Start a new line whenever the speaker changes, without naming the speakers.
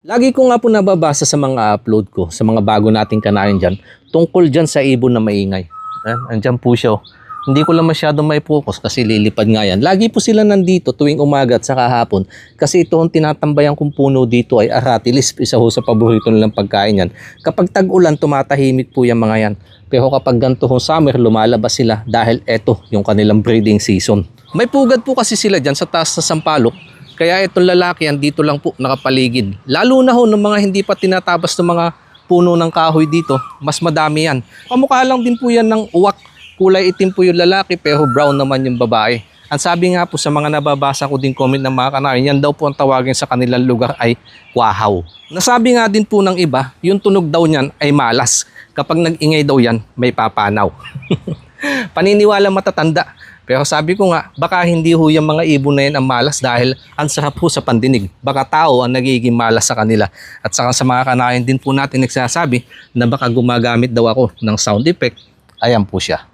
Lagi ko nga po nababasa sa mga upload ko, sa mga bago nating kanayan dyan, tungkol dyan sa ibon na maingay. Andyan po siya. Hindi ko lang masyado may focus kasi lilipad nga yan. Lagi po sila nandito tuwing umaga at saka hapon kasi ito ang tinatambayan kong puno dito ay aratilis. Isa ho sa paborito nilang pagkain yan. Kapag tag-ulan, tumatahimik po yung mga yan. Pero kapag ganito ho summer, lumalabas sila dahil eto yung kanilang breeding season. May pugad po kasi sila dyan sa taas sa sampalok. Kaya itong lalaki yan dito lang po nakapaligid. Lalo na ho ng mga hindi pa tinatabas ng mga puno ng kahoy dito, mas madami yan. Kamukha lang din po yan ng uwak. Kulay itim po yung lalaki pero brown naman yung babae. Ang sabi nga po sa mga nababasa ko din comment ng mga kanayan, yan daw po ang tawagin sa kanilang lugar ay kwahaw. Nasabi nga din po ng iba, yung tunog daw niyan ay malas. Kapag nag-ingay daw yan, may papanaw. Paniniwala matatanda. Pero sabi ko nga, baka hindi ho yung mga ibon na yan ang malas dahil ang sarap ho sa pandinig. Baka tao ang nagiging malas sa kanila. At saka sa mga kanayan din po natin nagsasabi na baka gumagamit daw ako ng sound effect. Ayan po siya.